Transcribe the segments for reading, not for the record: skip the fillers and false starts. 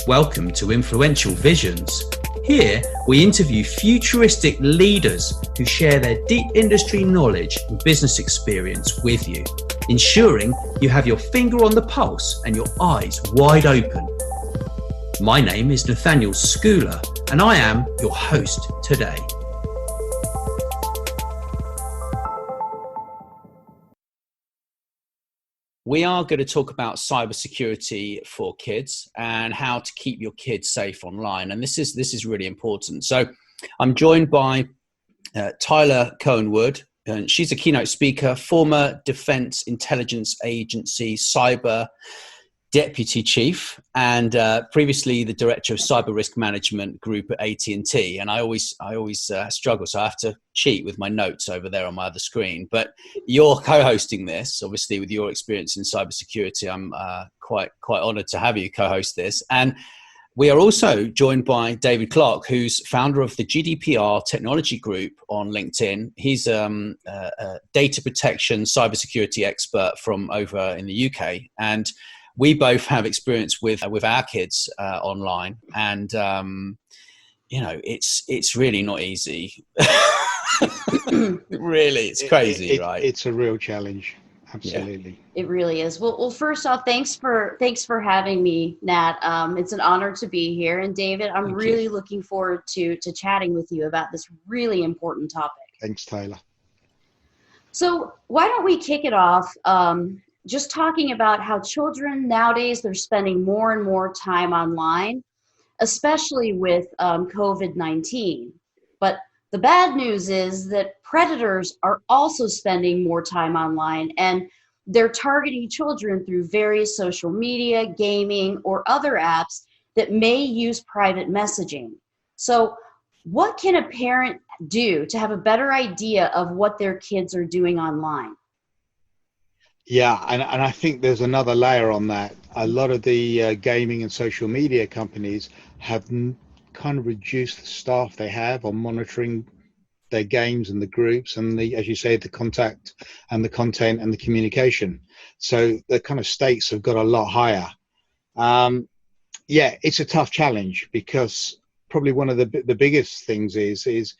Welcome to Influential Visions. Here, we interview futuristic leaders who share their deep industry knowledge and business experience with you, ensuring you have your finger on the pulse and your eyes wide open. My name is Nathaniel Schooler, and I am your host today. We are going to talk about cybersecurity for kids and how to keep your kids safe online. And this is really important. So I'm joined by Tyler Cohen, and she's a keynote speaker, former Defense Intelligence Agency cyber deputy chief, and previously the director of cyber risk management group at AT&T. And I always struggle, so I have to cheat with my notes over there on my other screen. But you're co-hosting this, obviously, with your experience in cybersecurity. I'm quite honoured to have you co-host this. And we are also joined by David Clarke, who's founder of the GDPR Technology Group on LinkedIn. He's a data protection cybersecurity expert from over in the UK, and we both have experience with our kids online, and it's really not easy. Really, it's crazy, right? It's a real challenge. Absolutely. Yeah. It really is. Well, first off, thanks for having me, Nat. It's an honor to be here, and David, I'm really looking forward to chatting with you about this really important topic. Thanks, Tyler. So why don't we kick it off? Just talking about how children nowadays, they're spending more and more time online, especially with COVID-19. But the bad news is that predators are also spending more time online, and they're targeting children through various social media, gaming, or other apps that may use private messaging. So what can a parent do to have a better idea of what their kids are doing online? Yeah, and I think there's another layer on that. A lot of the gaming and social media companies have kind of reduced the staff they have on monitoring their games and the groups and as you say, the contact and the content and the communication. So the kind of stakes have got a lot higher. It's a tough challenge, because probably one of the biggest things is,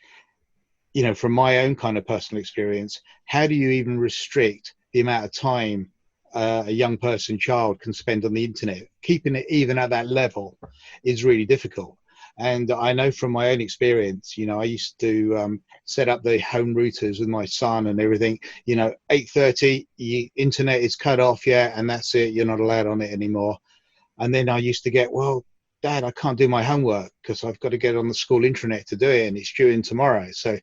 from my own kind of personal experience, how do you even restrict the amount of time a young child can spend on the internet? Keeping it even at that level is really difficult. And I know from my own experience, I used to set up the home routers with my son and everything. 8:30, internet is cut off, and that's it. You're not allowed on it anymore. And then I used to get, well, Dad, I can't do my homework because I've got to get on the school intranet to do it, and it's due in tomorrow. So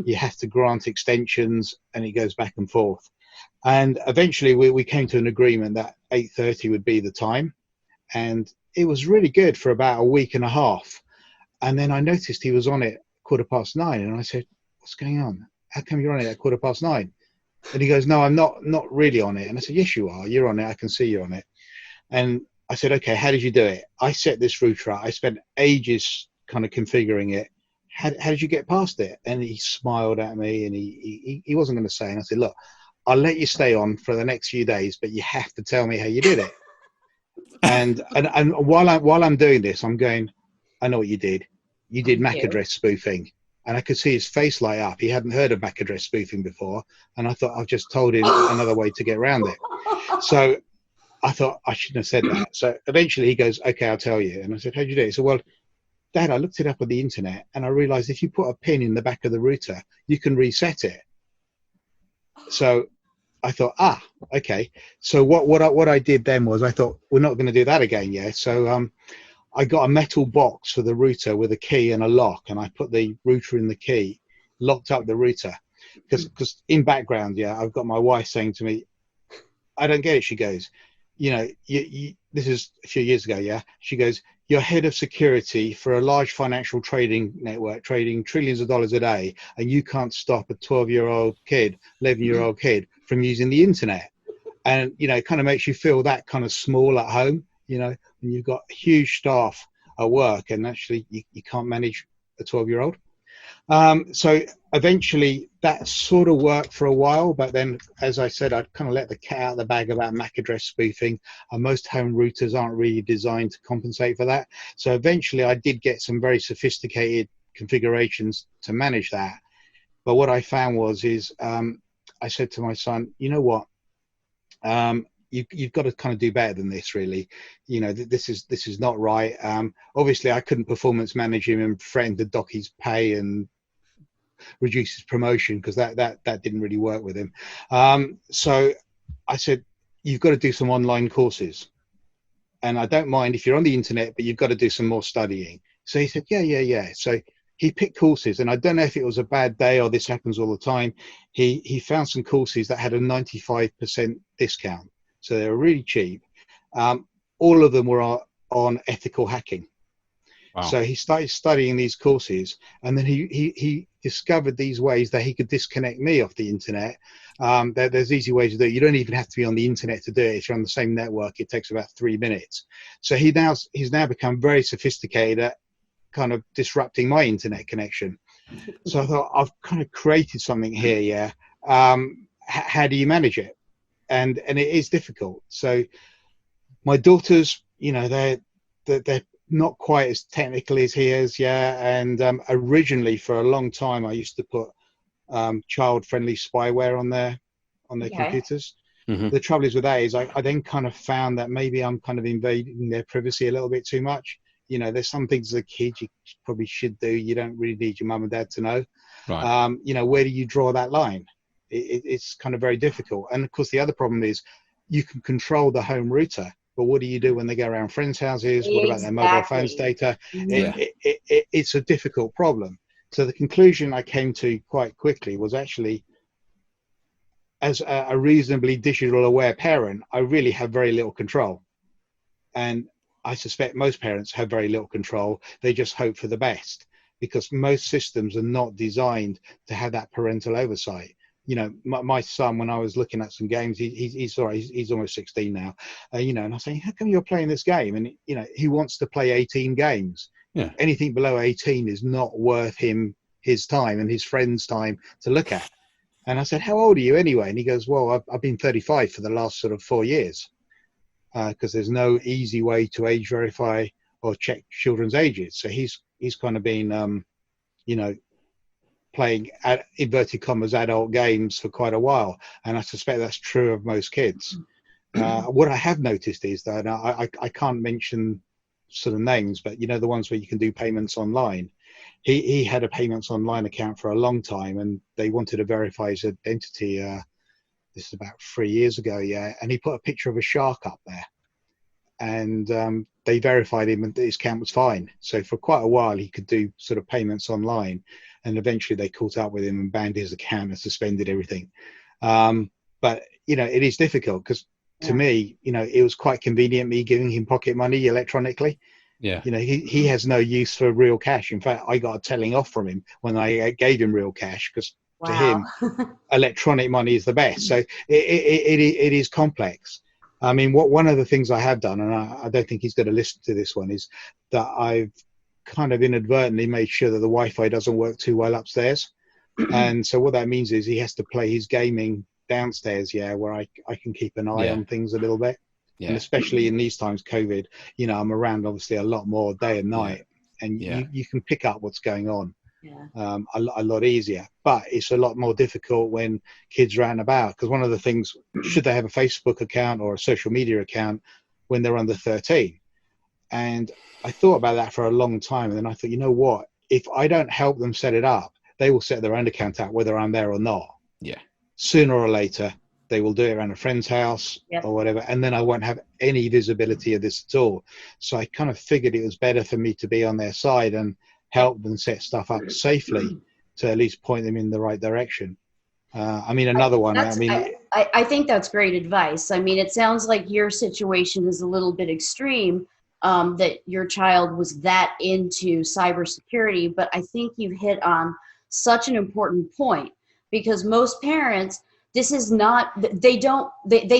you have to grant extensions, and it goes back and forth. And eventually we came to an agreement that 8:30 would be the time. And it was really good for about a week and a half. And then I noticed he was on it 9:15. And I said, what's going on? How come you're on it at 9:15? And he goes, no, I'm not really on it. And I said, yes, you are. You're on it. I can see you're on it. And I said, okay, how did you do it? I set this router up. I spent ages kind of configuring it. How did you get past it? And he smiled at me, and he wasn't going to say. And I said, look, I'll let you stay on for the next few days, but you have to tell me how you did it. And while I'm doing this, I'm going, I know what you did. You did MAC address spoofing. And I could see his face light up. He hadn't heard of MAC address spoofing before. And I thought, I've just told him another way to get around it. So I thought I shouldn't have said that. So eventually he goes, okay, I'll tell you. And I said, how'd you do it? He said, well, Dad, I looked it up on the internet, and I realized if you put a pin in the back of the router, you can reset it. So I thought, okay. So what I did then was I thought, we're not going to do that again, yeah? So I got a metal box for the router with a key and a lock, and I put the router in the key, locked up the router. Because in background, I've got my wife saying to me, I don't get it. She goes, this is a few years ago, She goes, you're head of security for a large financial trading network, trading trillions of dollars a day, and you can't stop a 12-year-old kid, 11-year-old kid from using the internet. And, it kind of makes you feel that kind of small at home, when you've got huge staff at work, and actually you can't manage a 12-year-old. So eventually that sort of worked for a while, but then, as I said, I'd kind of let the cat out of the bag about MAC address spoofing, and most home routers aren't really designed to compensate for that. So eventually I did get some very sophisticated configurations to manage that. But what I found was I said to my son, you know what, you've got to kind of do better than this, really. You know, this is not right. Obviously I couldn't performance manage him and threaten to dock his pay and reduce his promotion, because that didn't really work with him. So I said, you've got to do some online courses, and I don't mind if you're on the internet, but you've got to do some more studying. So he said, yeah. So he picked courses, and I don't know if it was a bad day or this happens all the time. He found some courses that had a 95% discount, so they were really cheap. All of them were on ethical hacking. Wow. So he started studying these courses, and then he discovered these ways that he could disconnect me off the internet. There's easy ways to do it. You don't even have to be on the internet to do it. If you're on the same network, it takes about 3 minutes. So he's now become very sophisticated at kind of disrupting my internet connection. So I thought, I've kind of created something here. Yeah. How do you manage it? And it is difficult. So my daughters, you know, they're not quite as technical as he is. Yeah. And originally, for a long time, I used to put child-friendly spyware on their computers. Mm-hmm. The trouble is with that is I then kind of found that maybe I'm kind of invading their privacy a little bit too much. You know, there's some things as a kid you probably should do. You don't really need your mum and dad to know. Right. You know, where do you draw that line? It's kind of very difficult. And of course, the other problem is you can control the home router, but what do you do when they go around friends' houses? What about their mobile phones data? Yeah. It's a difficult problem. So the conclusion I came to quite quickly was actually, as a reasonably digital aware parent, I really have very little control. And I suspect most parents have very little control. They just hope for the best, because most systems are not designed to have that parental oversight. You know, my son, when I was looking at some games, he's almost 16 now, you know, and I was saying, how come you're playing this game? And, you know, he wants to play 18 games. Yeah. Anything below 18 is not worth his time and his friends' time to look at. And I said, how old are you anyway? And he goes, well, I've been 35 for the last sort of 4 years, because there's no easy way to age verify or check children's ages. So he's kind of been, you know, playing at inverted commas adult games for quite a while, and I suspect that's true of most kids. What I have noticed is that I can't mention sort of names, but you know, the ones where you can do payments online. He had a payments online account for a long time, and they wanted to verify his identity. This is about 3 years ago, yeah, and he put a picture of a shark up there, and they verified him, and his account was fine. So for quite a while, he could do sort of payments online. And eventually they caught up with him and banned his account and suspended everything. But, you know, it is difficult because to me, you know, it was quite convenient me giving him pocket money electronically. Yeah. You know, he has no use for real cash. In fact, I got a telling off from him when I gave him real cash, because to him, electronic money is the best. So it is complex. I mean, one of the things I have done, and I don't think he's going to listen to this one, is that I've kind of inadvertently made sure that the Wi-Fi doesn't work too well upstairs. And so what that means is he has to play his gaming downstairs, yeah, where I can keep an eye on things a little bit. Yeah. And especially in these times, COVID, you know, I'm around obviously a lot more day and night, and you can pick up what's going on a lot easier. But it's a lot more difficult when kids are out and about, because one of the things, should they have a Facebook account or a social media account when they're under 13? And I thought about that for a long time, and then I thought, you know what? If I don't help them set it up, they will set their own account out whether I'm there or not. Yeah. Sooner or later, they will do it around a friend's house or whatever, and then I won't have any visibility of this at all. So I kind of figured it was better for me to be on their side and help them set stuff up safely to at least point them in the right direction. I mean, another one. I think that's great advice. I mean, it sounds like your situation is a little bit extreme. That your child was that into cybersecurity, but I think you hit on such an important point, because most parents, this is not, they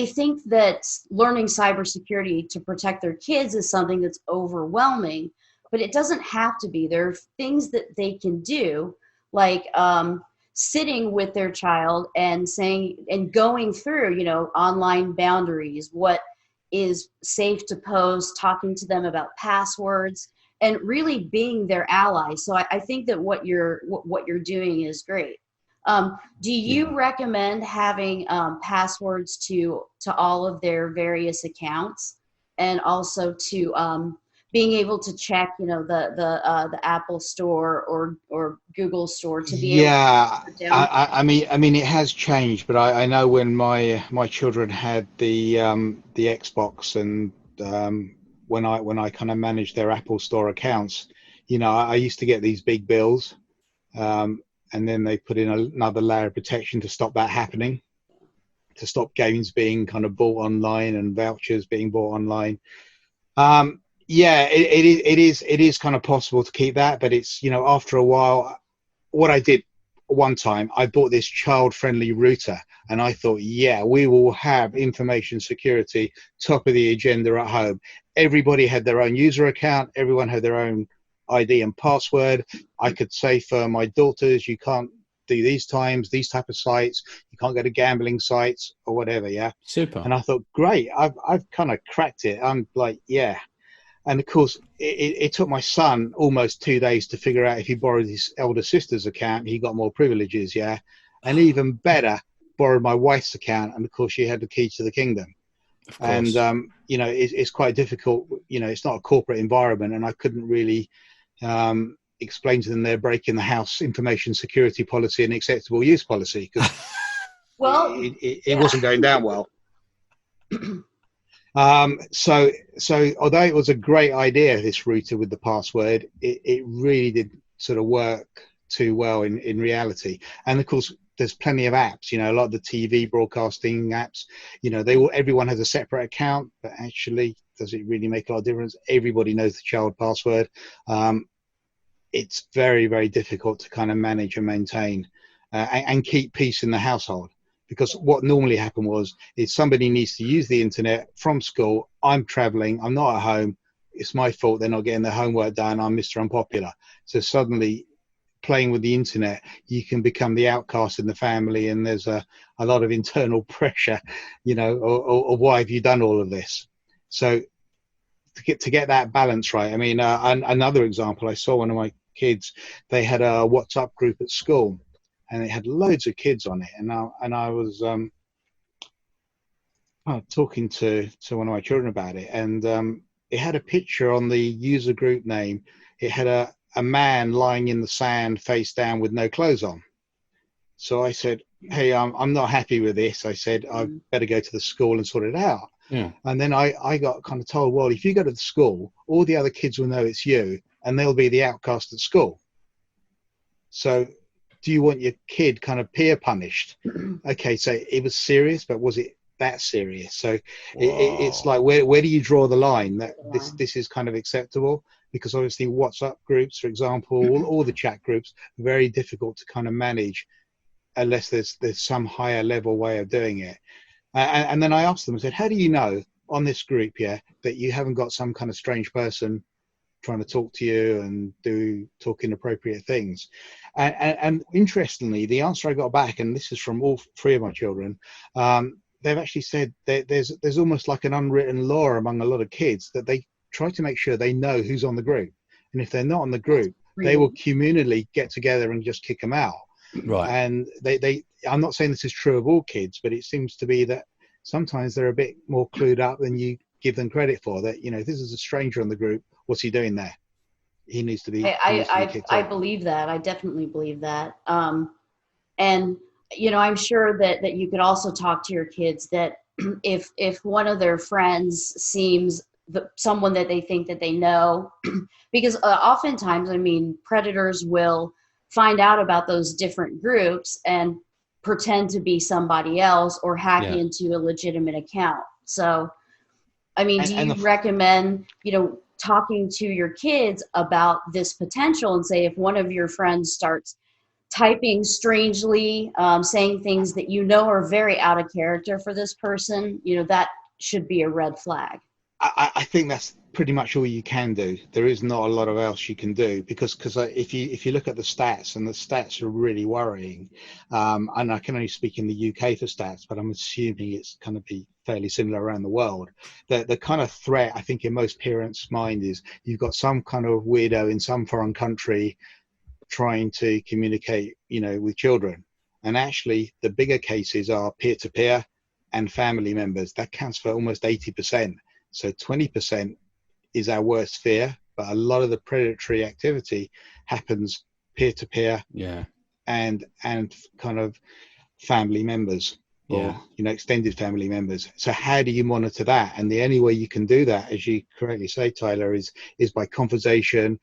think that learning cybersecurity to protect their kids is something that's overwhelming, but it doesn't have to be. There are things that they can do, like sitting with their child and saying and going through, online boundaries, what is safe to post, talking to them about passwords, and really being their ally. So I think that what you're doing is great. Do you recommend having passwords to all of their various accounts, and also to being able to check, the Apple Store or Google Store to be able to put down? I mean, it has changed, but I know when my children had the Xbox, and when I kind of managed their Apple Store accounts, I used to get these big bills, and then they put in another layer of protection to stop that happening, to stop games being kind of bought online and vouchers being bought online. It is kind of possible to keep that, but it's, after a while, what I did one time, I bought this child-friendly router, and I thought, we will have information security top of the agenda at home. Everybody had their own user account. Everyone had their own ID and password. I could say for my daughters, you can't do these type of sites. You can't go to gambling sites or whatever. Yeah. Super. And I thought, great, I've kind of cracked it. I'm like, yeah. And of course, it took my son almost 2 days to figure out if he borrowed his elder sister's account, he got more privileges. Yeah. And even better, borrowed my wife's account. And of course, she had the key to the kingdom. And, it's quite difficult. It's not a corporate environment, and I couldn't really explain to them they're breaking the house information security policy and acceptable use policy, because it wasn't going down well. So although it was a great idea, this router with the password, it really did sort of work too well in reality. And of course, there's plenty of apps, a lot of the TV broadcasting apps, everyone has a separate account, but actually, does it really make a lot of difference? Everybody knows the child password. It's very, very difficult to kind of manage and maintain and keep peace in the household. Because what normally happened is somebody needs to use the internet from school. I'm traveling. I'm not at home. It's my fault they're not getting their homework done. I'm Mr. Unpopular. So suddenly, playing with the internet, you can become the outcast in the family, and there's a lot of internal pressure, or why have you done all of this? So to get that balance right. I mean, another example, I saw one of my kids, they had a WhatsApp group at school, and it had loads of kids on it. And I was talking to one of my children about it, and it had a picture on the user group name. It had a man lying in the sand face down with no clothes on. So I said, hey, I'm not happy with this. I said, I better go to the school and sort it out. Yeah. And then I got kind of told, well, if you go to the school, all the other kids will know it's you, and they'll be the outcast at school. So do you want your kid kind of peer punished? Okay, so it was serious, but was it that serious? So it's like, where do you draw the line that this is kind of acceptable? Because obviously WhatsApp groups, for example, all the chat groups, are very difficult to kind of manage unless there's some higher level way of doing it. And then I asked them, I said, how do you know on this group here that you haven't got some kind of strange person trying to talk to you and talk inappropriate things? And interestingly, the answer I got back, and this is from all three of my children, they've actually said that there's almost like an unwritten law among a lot of kids that they try to make sure they know who's on the group. And if they're not on the group, they will communally get together and just kick them out. Right. And I'm not saying this is true of all kids, but it seems to be that sometimes they're a bit more clued up than you give them credit for. That, if this is a stranger on the group, what's he doing there? He needs to be. I believe that. I definitely believe that. And I'm sure that you could also talk to your kids that if one of their friends seems someone that they think that they know, because oftentimes, predators will find out about those different groups and pretend to be somebody else or hack into a legitimate account. So, do you recommend, talking to your kids about this potential and say, if one of your friends starts typing strangely, saying things that are very out of character for this person, that should be a red flag? I think pretty much all you can do. There is not a lot of else you can do, because if you look at the stats, and the stats are really worrying, and I can only speak in the UK for stats, but I'm assuming it's going to be fairly similar around the world. The kind of threat I think in most parents' mind is you've got some kind of weirdo in some foreign country trying to communicate, with children. And actually, the bigger cases are peer-to-peer and family members. That counts for almost 80%. So 20% is our worst fear, but a lot of the predatory activity happens peer-to-peer, and kind of family members, or extended family members. So how do you monitor that? And the only way you can do that, as you correctly say, Tyler, is by conversation,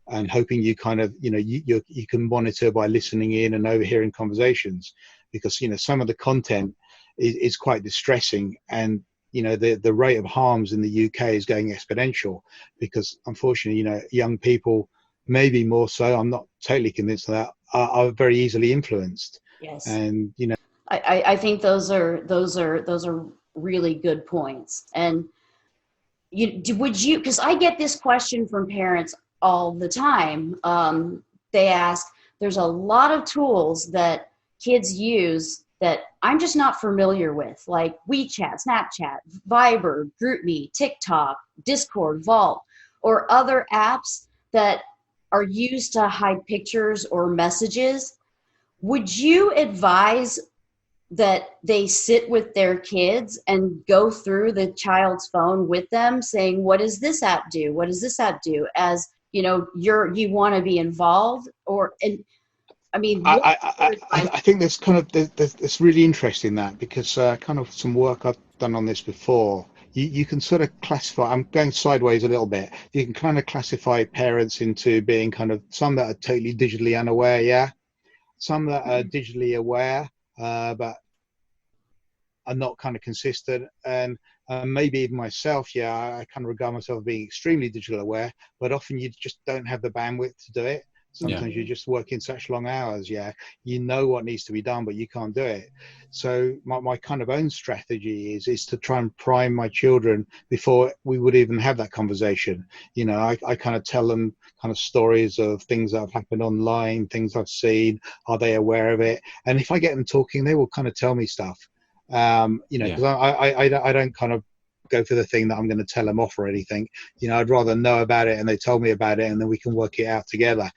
and hoping you kind of you can monitor by listening in and overhearing conversations, because some of the content is quite distressing, and the rate of harms in the UK is going exponential, because unfortunately young people, maybe more so, I'm not totally convinced of that, are very easily influenced. Yes. And I think those are really good points. And because I get this question from parents all the time. They ask, there's a lot of tools that kids use that I'm just not familiar with, like WeChat, Snapchat, Viber, GroupMe, TikTok, Discord, Vault, or other apps that are used to hide pictures or messages. Would you advise that they sit with their kids and go through the child's phone with them, saying, what does this app do? What does this app do? As you want to be involved? I think there's kind of there's really interesting that, because kind of some work I've done on this before. You can sort of classify. I'm going sideways a little bit. You can kind of classify parents into being kind of some that are totally digitally unaware, some that are digitally aware, but are not kind of consistent, and maybe even myself. I kind of regard myself as being extremely digital aware, but often you just don't have the bandwidth to do it. Sometimes you're just working such long hours. You know what needs to be done, but you can't do it. So my kind of own strategy is to try and prime my children before we would even have that conversation. I kind of tell them kind of stories of things that have happened online, things I've seen. Are they aware of it? And if I get them talking, they will kind of tell me stuff. Because I don't kind of go for the thing that I'm going to tell them off or anything. I'd rather know about it and they told me about it, and then we can work it out together,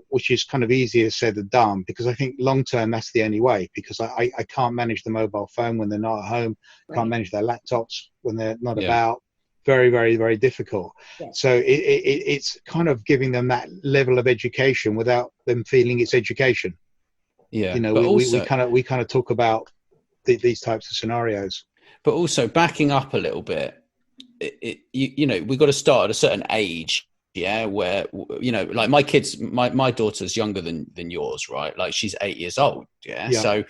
which is kind of easier said than done, because I think long term that's the only way, because I can't manage the mobile phone when they're not at home, can't manage their laptops when they're not about. Very, very, very difficult. So it's kind of giving them that level of education without them feeling it's education. We kind of talk about these types of scenarios. But also backing up a little bit, we've got to start at a certain age, where, like my kids, my daughter's younger than yours, right? Like she's 8 years old. So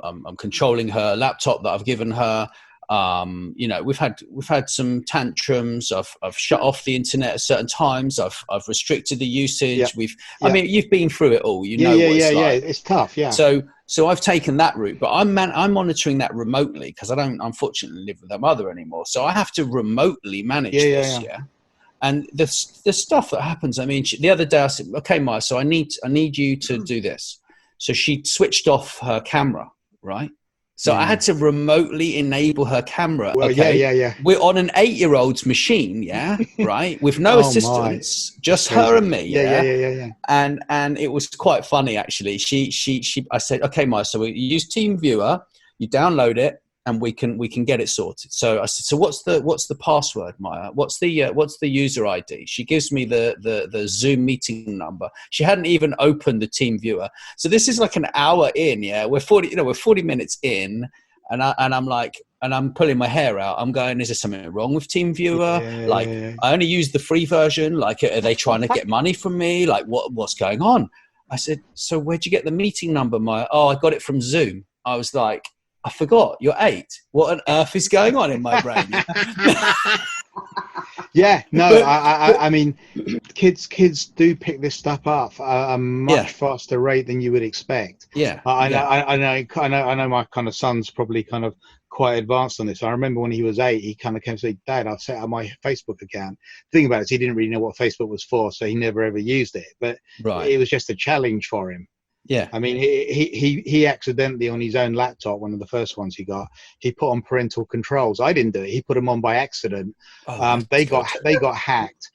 I'm controlling her laptop that I've given her. We've had some tantrums. I've shut off the internet at certain times. I've restricted the usage. I mean, you've been through it all. What it's like. It's tough. So I've taken that route, but I'm monitoring that remotely, because I don't unfortunately live with their mother anymore. So I have to remotely manage this. And the stuff that happens. I mean, the other day I said, "Okay, Maya, so I need you to do this." So she switched off her camera, right? So I had to remotely enable her camera. Well, We're on an 8-year-old's machine, right? With no assistance, just her and me. And it was quite funny, actually. I said, "Okay, Maya, so we use TeamViewer, you download it, and we can get it sorted." So I said, "So what's the password, Maya? What's the user ID?" She gives me the Zoom meeting number. She hadn't even opened the TeamViewer. So this is like an hour in. We're 40 minutes in, and I'm like, and I'm pulling my hair out. I'm going, is there something wrong with TeamViewer? I only use the free version. Like, are they trying to get money from me? Like, what's going on? I said, "So where'd you get the meeting number, Maya?" "Oh, I got it from Zoom." I was like, I forgot, you're 8. What on earth is going on in my brain? I mean, kids do pick this stuff up at a much faster rate than you would expect. I know my kind of son's probably kind of quite advanced on this. I remember when he was 8, he kind of came to say, "Dad, I've set up my Facebook account." The thing about it is he didn't really know what Facebook was for, so he never ever used it. But it was just a challenge for him. Yeah. I mean, he accidentally on his own laptop, one of the first ones he got, he put on parental controls. I didn't do it. He put them on by accident. They got hacked.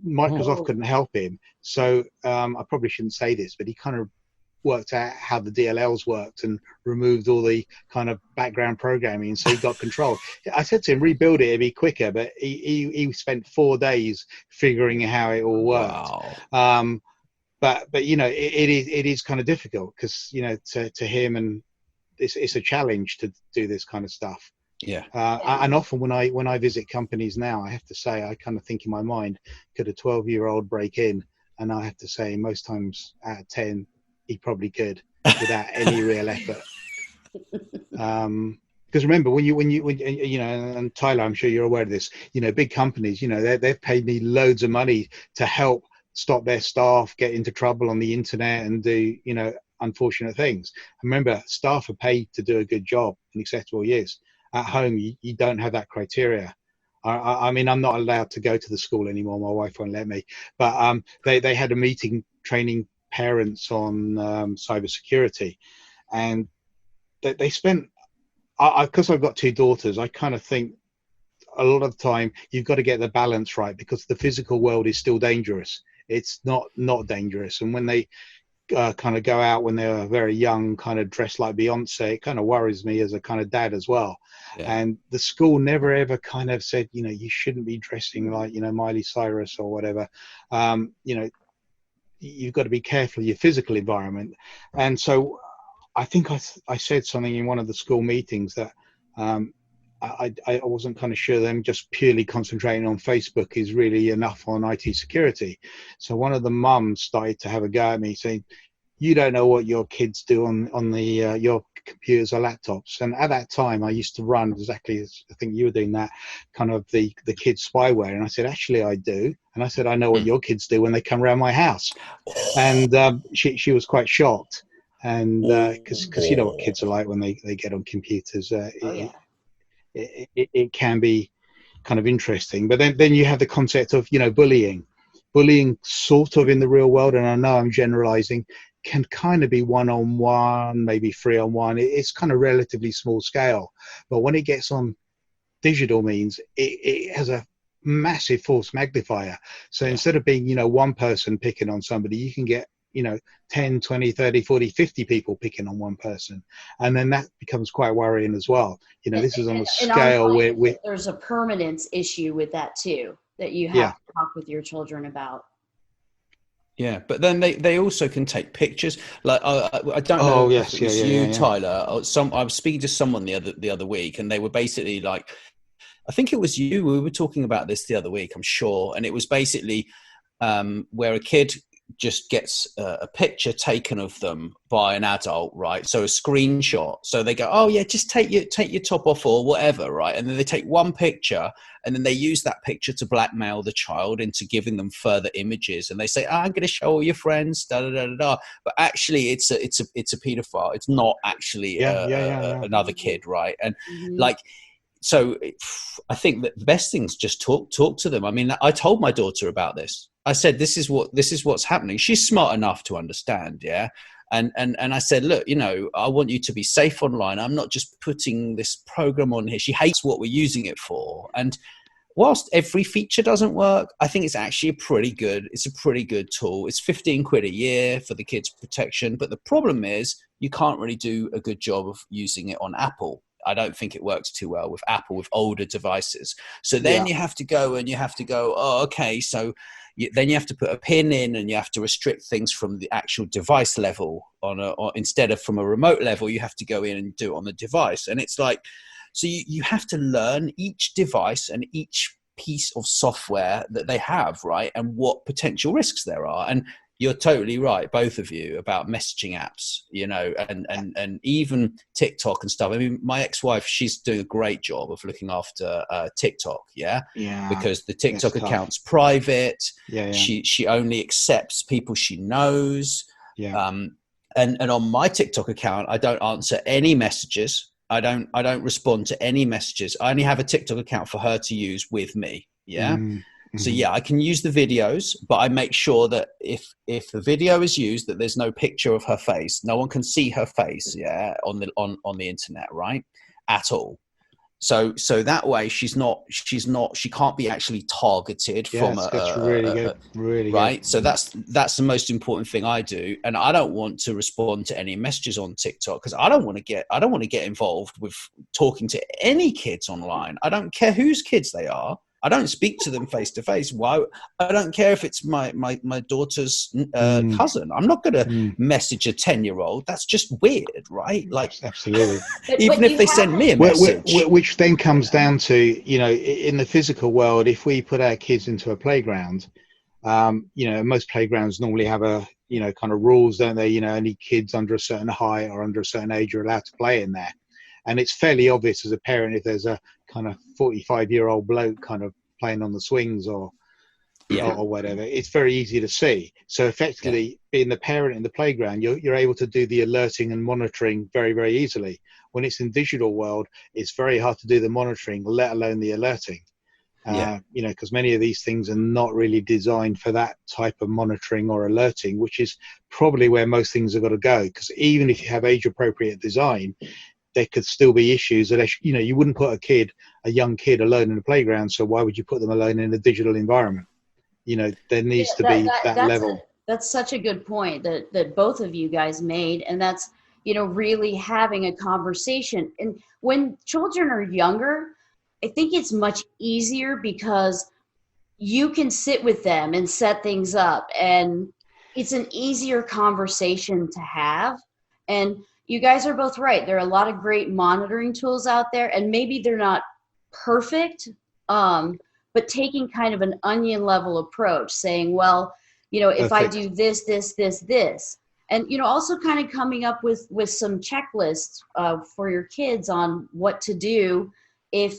Microsoft couldn't help him. So I probably shouldn't say this, but he kind of worked out how the DLLs worked and removed all the kind of background programming. So he got control. I said to him, rebuild it, it'd be quicker. But he spent 4 days figuring out how it all worked. Wow. But you know, it is kind of difficult because, you know, to him, and it's a challenge to do this kind of stuff. Yeah. And often when I visit companies now, I have to say, I kind of think in my mind, could a 12-year-old break in? And I have to say, most times out of 10, he probably could without any real effort. Because remember, when you know, and Tyler, I'm sure you're aware of this. You know, big companies, you know, they've paid me loads of money to help stop their staff get into trouble on the internet and do, you know, unfortunate things. Remember, staff are paid to do a good job in acceptable use. At home, you don't have that criteria. I mean, I'm not allowed to go to the school anymore. My wife won't let me. But they had a meeting training parents on cybersecurity, and they spent. Because I've got 2 daughters, I kind of think a lot of the time you've got to get the balance right, because the physical world is still dangerous. It's not dangerous, and when they kind of go out when they're very young, kind of dressed like Beyonce, it kind of worries me as a kind of dad as well. Yeah. And the school never ever kind of said, you know, you shouldn't be dressing like, you know, Miley Cyrus or whatever. You know, you've got to be careful of your physical environment. And so I think I said something in one of the school meetings that I wasn't kind of sure them just purely concentrating on Facebook is really enough on IT security. So one of the mums started to have a go at me saying, "You don't know what your kids do on the your computers or laptops." And at that time, I used to run exactly as I think you were doing, that kind of the kids spyware. And I said, "Actually, I do." And I said, "I know what your kids do when they come around my house." And she was quite shocked. And because you know what kids are like when they get on computers. It can be kind of interesting. But then you have the concept of, you know, bullying sort of in the real world, and I know I'm generalizing, can kind of be 1-on-1, maybe 3-on-1. It's kind of relatively small scale. But when it gets on digital means, it has a massive force magnifier. So instead of being, you know, one person picking on somebody, you can get, you know, 10, 20, 30, 40, 50 people picking on one person. And then that becomes quite worrying as well. You know, this is on a scale where there's a permanence issue with that too, that you have to talk with your children about. Yeah, but then they also can take pictures. Like I don't know if it was you, Tyler. I was speaking to someone the other week, and they were basically like, I think it was you. We were talking about this the other week, I'm sure, and it was basically where a kid just gets a picture taken of them by an adult, right? So a screenshot. So they go, "Oh yeah, just take your top off or whatever," right? And then they take one picture, and then they use that picture to blackmail the child into giving them further images. And they say, "I'm going to show all your friends, da da da da da." But actually, it's a pedophile. It's not actually another kid, right? And like. So I think that the best thing is just talk to them. I mean, I told my daughter about this. I said, this is what's happening. She's smart enough to understand. Yeah. And I said, "Look, you know, I want you to be safe online. I'm not just putting this program on here." She hates what we're using it for. And whilst every feature doesn't work, I think it's actually a pretty good tool. It's 15 quid a year for the kids' protection. But the problem is you can't really do a good job of using it on Apple. I don't think it works too well with Apple, with older devices. So then you have to go, "Oh, okay." So then you have to put a pin in, and you have to restrict things from the actual device level or instead of from a remote level, you have to go in and do it on the device. And it's like, so you have to learn each device and each piece of software that they have, right? And what potential risks there are. And you're totally right, both of you, about messaging apps, you know, and even TikTok and stuff. I mean, my ex-wife, she's doing a great job of looking after TikTok, because the TikTok account's private. She only accepts people she knows. And on my TikTok account, I don't answer any messages I don't respond to any messages. I only have a TikTok account for her to use with me. Yeah. Mm-hmm. So yeah, I can use the videos, but I make sure that if the video is used, that there's no picture of her face. No one can see her face, yeah, on the internet, right? At all. So that way she can't be actually targeted from that's really good. Really right. good. So that's the most important thing I do. And I don't want to respond to any messages on TikTok because I don't want to get involved with talking to any kids online. I don't care whose kids they are. I don't speak to them face to face. Why? I don't care if it's my daughter's cousin. I'm not going to message a 10-year-old. That's just weird, right? Like, absolutely. Even if they send me a message, which then comes down to, you know, in the physical world, if we put our kids into a playground, you know, most playgrounds normally have a, you know, kind of rules, don't they? You know, only kids under a certain height or under a certain age are allowed to play in there. And it's fairly obvious as a parent if there's a kind of 45-year-old bloke kind of playing on the swings or whatever. It's very easy to see. So effectively, being the parent in the playground, you're able to do the alerting and monitoring very, very easily. When it's in digital world, it's very hard to do the monitoring, let alone the alerting. You know, because many of these things are not really designed for that type of monitoring or alerting, which is probably where most things have got to go. Because even if you have age-appropriate design, there could still be issues that, you know, you wouldn't put a young kid alone in the playground. So why would you put them alone in a digital environment? You know, there needs to be that level. That's such a good point that both of you guys made. And that's, you know, really having a conversation. And when children are younger, I think it's much easier because you can sit with them and set things up, and it's an easier conversation to have. And you guys are both right. There are a lot of great monitoring tools out there, and maybe they're not perfect, but taking kind of an onion level approach, saying, well, you know, if I do this, and, you know, also kind of coming up with some checklists for your kids on what to do if,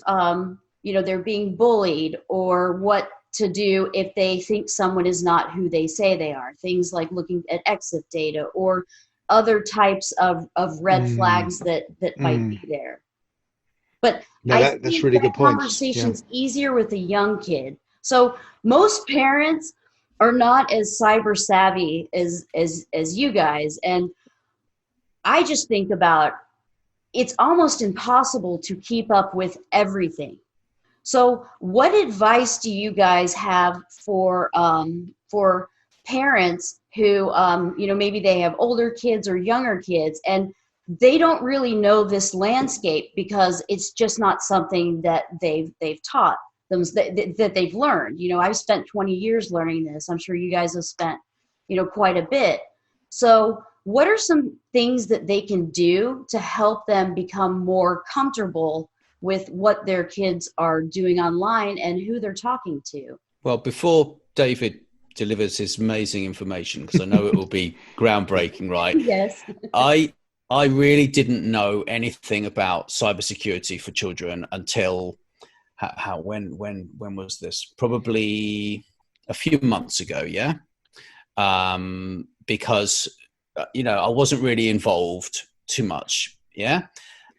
you know, they're being bullied, or what to do if they think someone is not who they say they are. Things like looking at exit data or other types of red flags that might be there. But no, that's really good point. Conversation's easier with a young kid. So most parents are not as cyber savvy as you guys. And I just think about, it's almost impossible to keep up with everything. So what advice do you guys have for parents who, you know, maybe they have older kids or younger kids, and they don't really know this landscape because it's just not something that they've taught them, that they've learned. You know, I've spent 20 years learning this. I'm sure you guys have spent, you know, quite a bit. So what are some things that they can do to help them become more comfortable with what their kids are doing online and who they're talking to? Well, before David delivers his amazing information, because I know it will be groundbreaking, right? Yes. I really didn't know anything about cybersecurity for children until when was this? Probably a few months ago, yeah. Because you know, I wasn't really involved too much, yeah.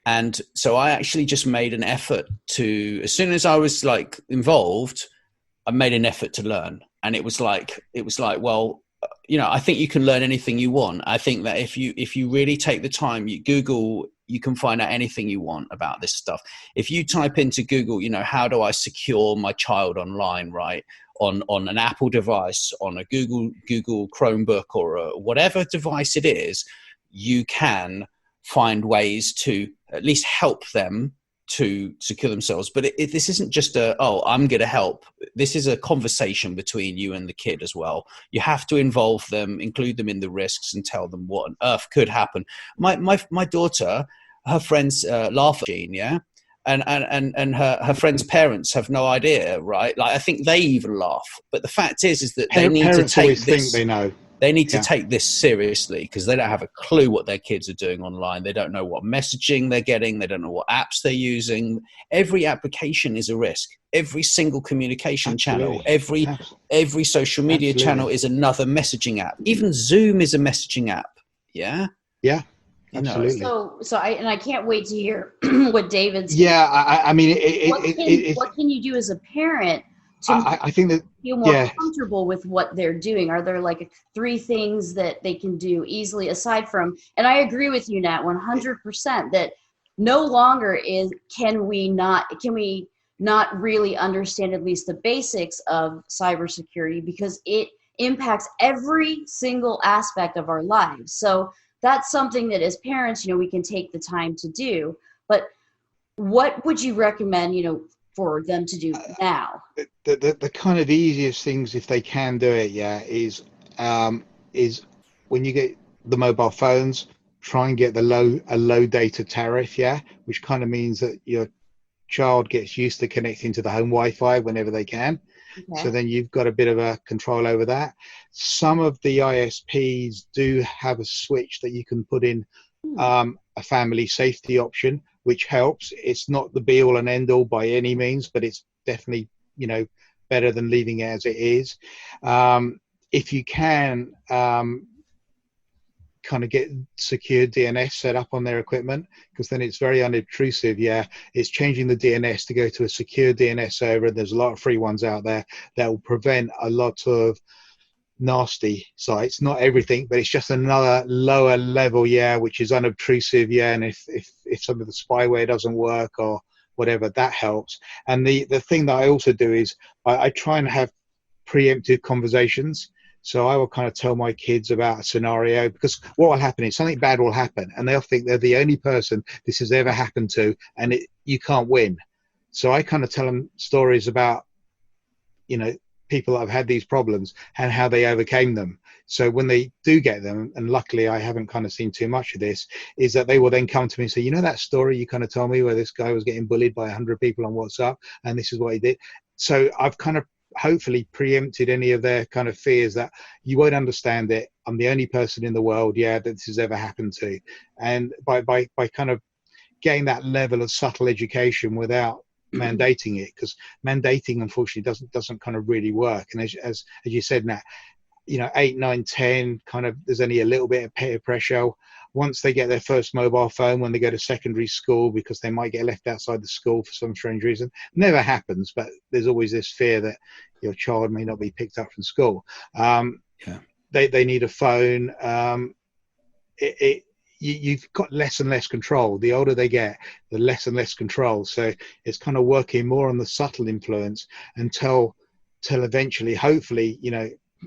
And so I actually just made an effort to, as soon as I was like involved, I made an effort to learn. And it was like, well, you know, I think you can learn anything you want. I think that if you really take the time, you Google, you can find out anything you want about this stuff. If you type into Google, you know, how do I secure my child online, right? On an Apple device, on a Google Chromebook, or whatever device it is, you can find ways to at least help them to secure themselves. But this isn't just I'm going to help. This is a conversation between you and the kid as well. You have to involve them, include them in the risks, and tell them what on earth could happen. My daughter, her friends laugh at Jean, yeah? And her friends' parents have no idea, right? Like, I think they even laugh. But the fact is that they need to take this. Think they know. They need to take this seriously, because they don't have a clue what their kids are doing online. They don't know what messaging they're getting. They don't know what apps they're using. Every application is a risk. Every single communication channel, every social media channel is another messaging app. Even Zoom is a messaging app. Yeah. Yeah. Absolutely. I can't wait to hear what David's. Yeah, I mean, what can you do as a parent to I think that, feel more comfortable with what they're doing? Are there like 3 things that they can do easily aside from? And I agree with you, Nat, 100% that no longer can we not really understand at least the basics of cybersecurity, because it impacts every single aspect of our lives. So that's something that as parents, we can take the time to do. But what would you recommend, for them to do now? The kind of easiest things, if they can do it, is when you get the mobile phones, try and get a low data tariff, which kind of means that your child gets used to connecting to the home Wi-Fi whenever they can. Okay. So then you've got a bit of a control over that. Some of the ISPs do have a switch that you can put in a family safety option, which helps. It's not the be all and end all by any means, but it's definitely, better than leaving it as it is. If you can kind of get secure DNS set up on their equipment, because then it's very unobtrusive. It's changing the DNS to go to a secure DNS server. There's a lot of free ones out there that will prevent a lot of nasty sites, not everything, but it's just another lower level, which is unobtrusive, and if some of the spyware doesn't work or whatever, that helps. And the thing that I also do is I try and have preemptive conversations. So I will kind of tell my kids about a scenario, because what will happen is something bad will happen and they'll think they're the only person this has ever happened to, and you can't win. So I kind of tell them stories about, people that have had these problems and how they overcame them. So when they do get them, and luckily I haven't kind of seen too much of this, is that they will then come to me and say, that story you kind of told me where this guy was getting bullied by 100 people on WhatsApp and this is what he did. So I've kind of hopefully preempted any of their kind of fears that you won't understand it. I'm the only person in the world, that this has ever happened to. And by kind of getting that level of subtle education without mandating it, because mandating unfortunately doesn't kind of really work. And as you said, Nat, 8, 9, 10, kind of there's only a little bit of peer pressure. Once they get their first mobile phone, when they go to secondary school, because they might get left outside the school for some strange reason, never happens, but there's always this fear that your child may not be picked up from school. They need a phone. You've got less and less control. The older they get, the less and less control. So it's kind of working more on the subtle influence until eventually, hopefully,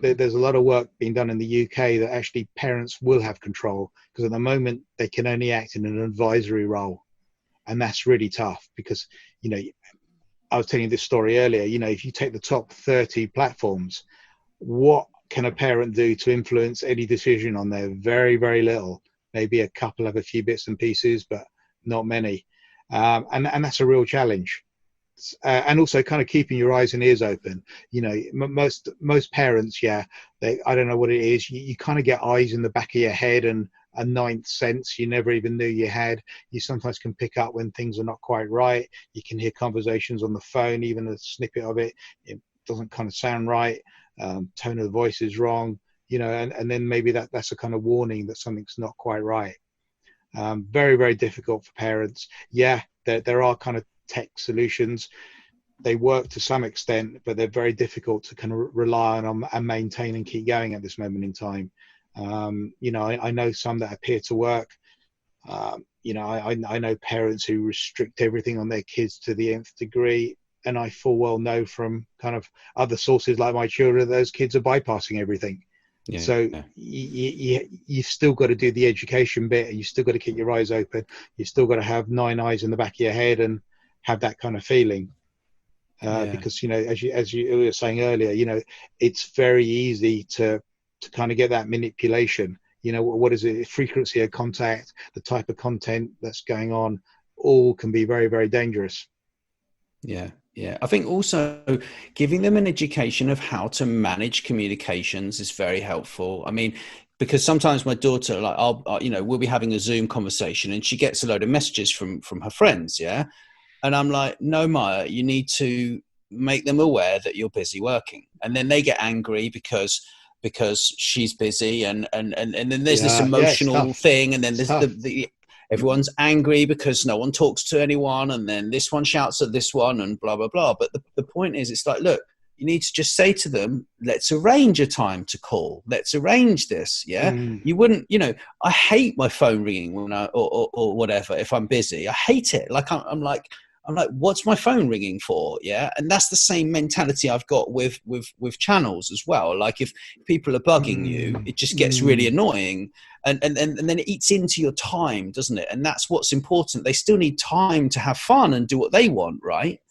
there's a lot of work being done in the UK that actually parents will have control, because at the moment they can only act in an advisory role. And that's really tough because, I was telling you this story earlier, if you take the top 30 platforms, what can a parent do to influence any decision on there? Very, very little. Maybe a couple of a few bits and pieces, but not many. And that's a real challenge. And also kind of keeping your eyes and ears open. Most parents, I don't know what it is. You kind of get eyes in the back of your head and a ninth sense you never even knew you had. You sometimes can pick up when things are not quite right. You can hear conversations on the phone, even a snippet of it doesn't kind of sound right. Tone of the voice is wrong. And then maybe that's a kind of warning that something's not quite right. Very, very difficult for parents. There are kind of tech solutions. They work to some extent, but they're very difficult to kind of rely on and maintain and keep going at this moment in time. I know some that appear to work. I know parents who restrict everything on their kids to the nth degree. And I full well know from kind of other sources like my children, those kids are bypassing everything. You've still got to do the education bit, and you've still got to keep your eyes open. You've still got to have 9 eyes in the back of your head and have that kind of feeling. Because, as you were saying earlier, it's very easy to kind of get that manipulation. What is it? Frequency of contact, the type of content that's going on, all can be very, very dangerous. Yeah. I think also giving them an education of how to manage communications is very helpful. I mean, because sometimes my daughter, like, we'll be having a Zoom conversation and she gets a load of messages from her friends. Yeah. And I'm like, no, Maya, you need to make them aware that you're busy working. And then they get angry because because she's busy, and then there's this emotional thing, and then there's the everyone's angry because no one talks to anyone, and then this one shouts at this one, and blah blah blah. But the point is, it's like, look, you need to just say to them, let's arrange a time to call. Let's arrange this. Yeah. You wouldn't, I hate my phone ringing when or whatever, if I'm busy. I hate it. Like, I'm like, what's my phone ringing for? Yeah. And that's the same mentality I've got with channels as well. Like, if people are bugging you, it just gets really annoying, and then it eats into your time, doesn't it? And that's what's important. They still need time to have fun and do what they want. Right.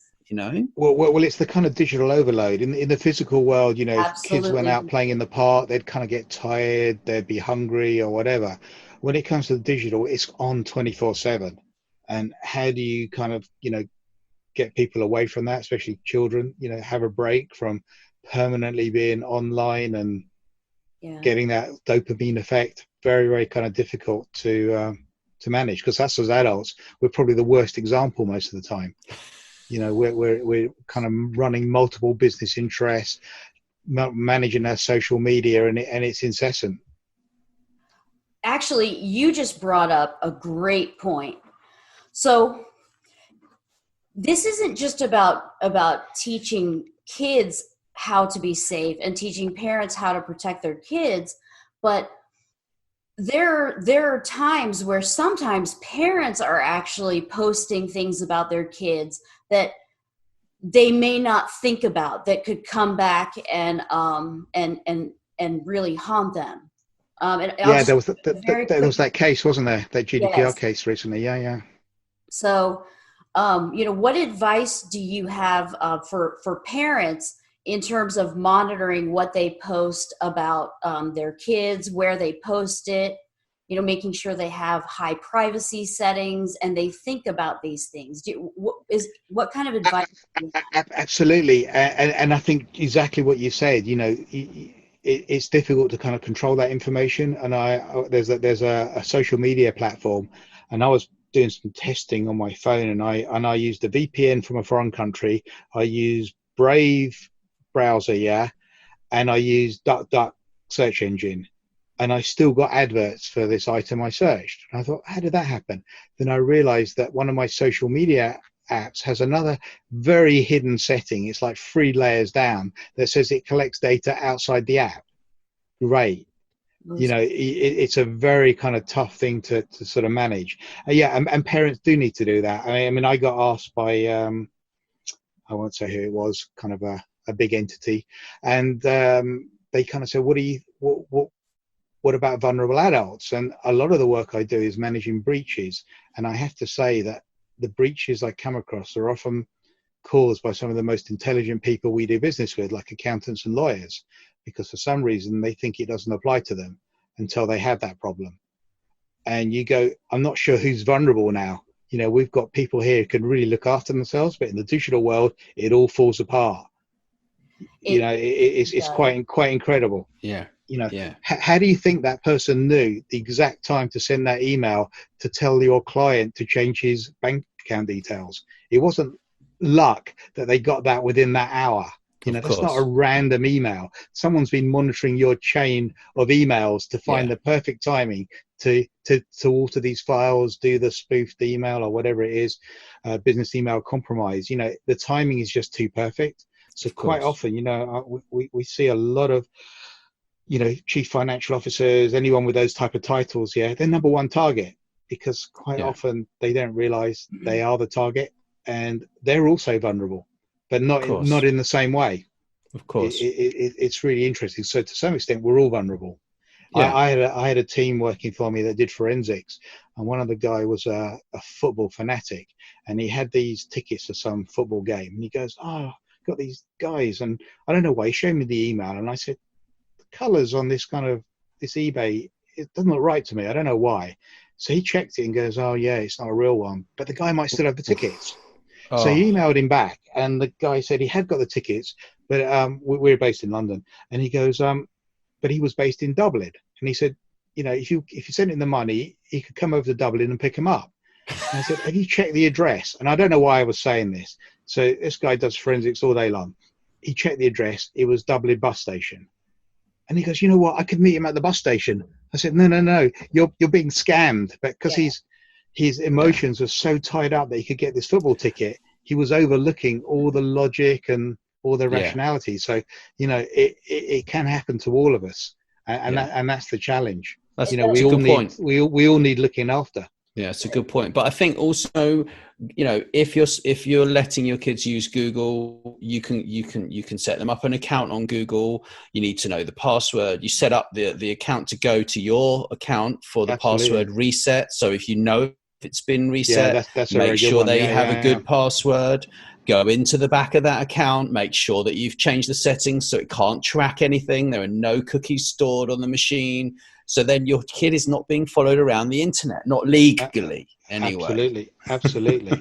Well, it's the kind of digital overload in the physical world. If Absolutely. kids went out playing in the park, they'd kind of get tired, they'd be hungry or whatever. When it comes to the digital, it's on 24/7. And how do you kind of get people away from that, especially children? Have a break from permanently being online and getting that dopamine effect. Very, very kind of difficult to manage, because us as adults, we're probably the worst example most of the time. We're kind of running multiple business interests, managing our social media, and it's incessant. Actually, you just brought up a great point. So this isn't just about teaching kids how to be safe and teaching parents how to protect their kids, but there are times where sometimes parents are actually posting things about their kids that they may not think about, that could come back and really haunt them. There was that case, wasn't there? That GDPR case recently. Yeah. So, what advice do you have for parents in terms of monitoring what they post about their kids, where they post it, making sure they have high privacy settings and they think about these things? What kind of advice? Absolutely. And I think exactly what you said, it's difficult to kind of control that information. And there's a social media platform, and I was doing some testing on my phone, and I used a VPN from a foreign country. I used Brave browser, and I used DuckDuck search engine, and I still got adverts for this item I searched. And I thought, how did that happen? Then I realized that one of my social media apps has another very hidden setting. It's like 3 layers down that says it collects data outside the app. Great. It's a very kind of tough thing to sort of manage. And parents do need to do that. I mean, I got asked by, I won't say who it was, kind of a big entity, and they kind of said, what about vulnerable adults? And a lot of the work I do is managing breaches. And I have to say that the breaches I come across are often caused by some of the most intelligent people we do business with, like accountants and lawyers, because for some reason they think it doesn't apply to them until they have that problem. And you go, I'm not sure who's vulnerable now. We've got people here who can really look after themselves, but in the digital world, it all falls apart. It's quite incredible. How do you think that person knew the exact time to send that email to tell your client to change his bank account details? It wasn't luck that they got that within that hour. That's not a random email. Someone's been monitoring your chain of emails to find the perfect timing to alter these files, do the spoofed email or whatever it is, business email compromise. The timing is just too perfect. So quite often, we see a lot of, chief financial officers, anyone with those type of titles, they're number one target, because quite often they don't realize they are the target, and they're also vulnerable, but not in the same way. Of course. It's really interesting. So to some extent, we're all vulnerable. I had a team working for me that did forensics, and one of the guy was a football fanatic, and he had these tickets for some football game, and he goes, got these guys, and I don't know why. He showed me the email, and I said, the colors on this eBay, it doesn't look right to me. I don't know why. So he checked it and goes, it's not a real one, but the guy might still have the tickets. So he emailed him back, and the guy said he had got the tickets, but we're based in London, and he goes, but he was based in Dublin, and he said, if you sent him the money, he could come over to Dublin and pick him up. And I said, have you checked the address? And I don't know why I was saying this. So this guy does forensics all day long. He checked the address. It was Dublin bus station. And he goes, you know what? I could meet him at the bus station. I said, no, you're being scammed. But because his emotions were so tied up that he could get this football ticket, he was overlooking all the logic and all the rationality. So, you know, it can happen to all of us, and that's the challenge. That's, you know, we all need looking after. Yeah, it's a good point. But I think also, you know, if you're letting your kids use Google, you can set them up an account on Google. You need to know the password. You set up the account to go to your account for the password reset. So if you know if it's been reset, that's make sure they have a good password. Go into the back of that account, make sure that you've changed the settings so it can't track anything. There are no cookies stored on the machine. So then your kid is not being followed around the internet, not legally anyway. Absolutely.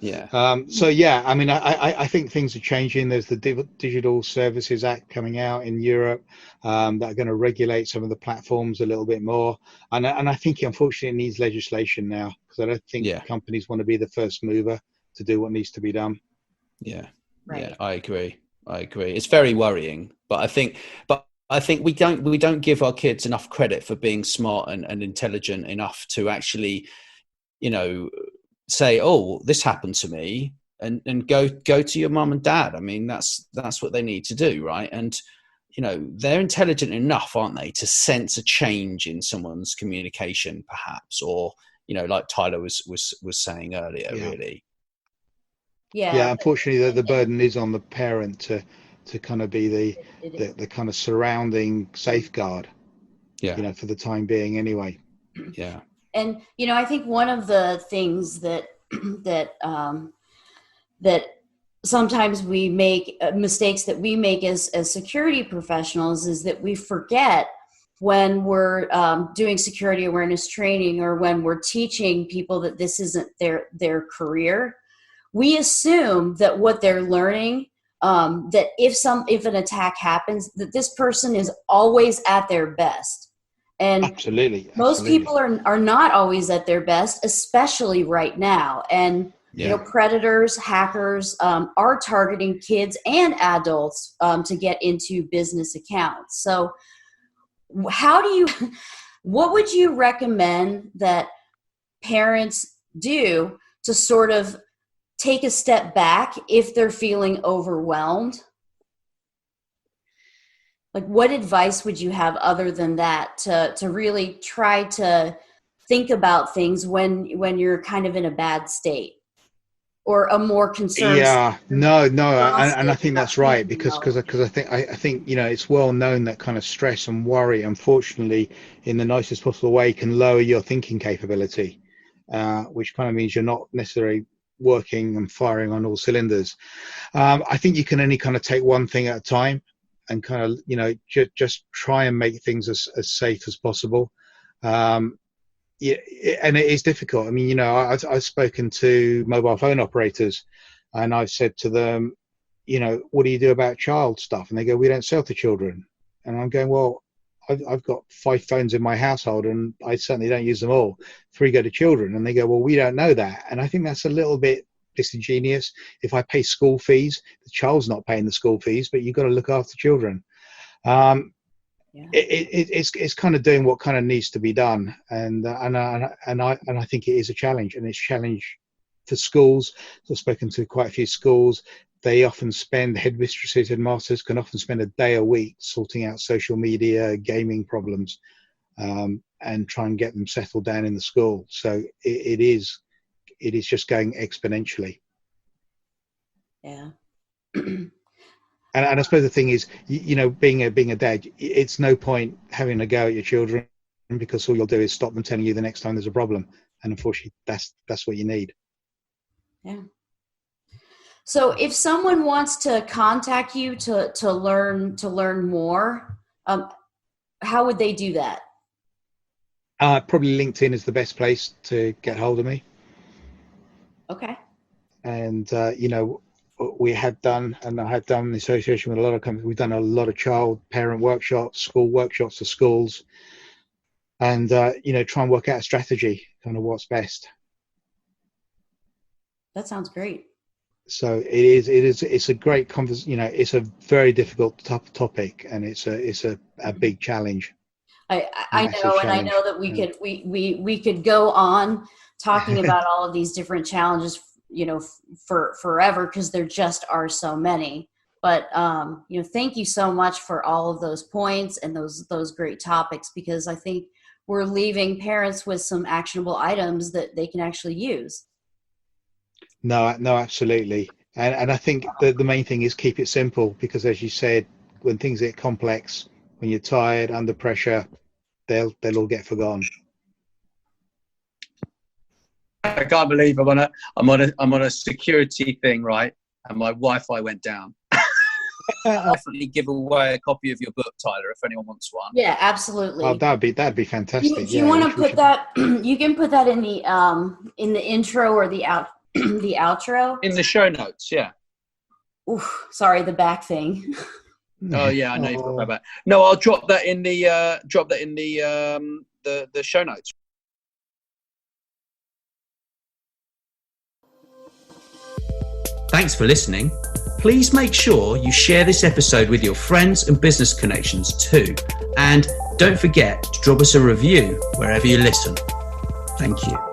Yeah. So yeah, I mean, I think things are changing. There's the Digital Services Act coming out in Europe that are going to regulate some of the platforms a little bit more. And I think unfortunately it needs legislation now, because I don't think companies want to be the first mover to do what needs to be done. Yeah. Right. Yeah, I agree. It's very worrying, but I think we don't give our kids enough credit for being smart and intelligent enough to actually, you know, say, oh, this happened to me, and go to your mum and dad. I mean, that's what they need to do, right? And, you know, they're intelligent enough, aren't they, to sense a change in someone's communication, perhaps, or, you know, like Tyler was saying earlier, really. Yeah, unfortunately, the burden is on the parent to kind of be the kind of surrounding safeguard, you know, for the time being anyway. Yeah. And, you know, I think one of the things that that sometimes we make mistakes that we make as security professionals is that we forget when we're doing security awareness training, or when we're teaching people that this isn't their career. We assume that what they're learning, that if an attack happens, that this person is always at their best. And absolutely. Most people are not always at their best, especially right now. And you know, predators, hackers are targeting kids and adults to get into business accounts. So what would you recommend that parents do to sort of take a step back if they're feeling overwhelmed? Like, what advice would you have other than that to really try to think about things when you're kind of in a bad state or a more concerned state? No, and I think that's right, because I think you know, it's well known that kind of stress and worry, unfortunately, in the nicest possible way, can lower your thinking capability, which kind of means you're not necessarily working and firing on all cylinders. I think you can only kind of take one thing at a time, and kind of, you know, just try and make things as safe as possible. And it is difficult. I mean, you know, I've spoken to mobile phone operators, and I've said to them, you know, what do you do about child stuff? And they go, we don't sell to children. And I'm going, well, I've got 5 phones in my household, and I certainly don't use them all. 3 go to children. And they go, well, we don't know that. And I think that's a little bit disingenuous. If I pay school fees, the child's not paying the school fees, but you've got to look after children. It's kind of doing what kind of needs to be done, and I think it is a challenge, and it's a challenge for schools. So I've spoken to quite a few schools. They often spend, headmistresses, headmasters can often spend a day a week sorting out social media, gaming problems, and try and get them settled down in the school. So it is just going exponentially. Yeah. And I suppose the thing is, you know, being a dad, it's no point having a go at your children, because all you'll do is stop them telling you the next time there's a problem. And unfortunately, that's what you need. Yeah. So if someone wants to contact you to learn more, how would they do that? Probably LinkedIn is the best place to get hold of me. Okay. And, you know, we have done, and I have done in association with a lot of companies, we've done a lot of child parent workshops, school workshops for schools, and, you know, try and work out a strategy, kind of what's best. That sounds great. So it's a great conversation. It's a very difficult topic, and it's a big challenge. I know, and I know that we could go on talking about all of these different challenges, for forever, because there just are so many. But thank you so much for all of those points and those great topics, because I think we're leaving parents with some actionable items that they can actually use. No, absolutely. And I think the main thing is keep it simple, because as you said, when things get complex, when you're tired, under pressure, they'll all get forgotten. I can't believe I'm on a security thing, right? And my Wi-Fi went down. I'll definitely give away a copy of your book, Tyler, if anyone wants one. Yeah, absolutely. Oh, that'd be fantastic. Do you want to put that? You can put that in the intro or the outro. In the show notes, yeah. Oof, sorry, the back thing. Oh yeah, I know you've got that back. No, I'll drop that in the show notes. Thanks for listening. Please make sure you share this episode with your friends and business connections too. And don't forget to drop us a review wherever you listen. Thank you.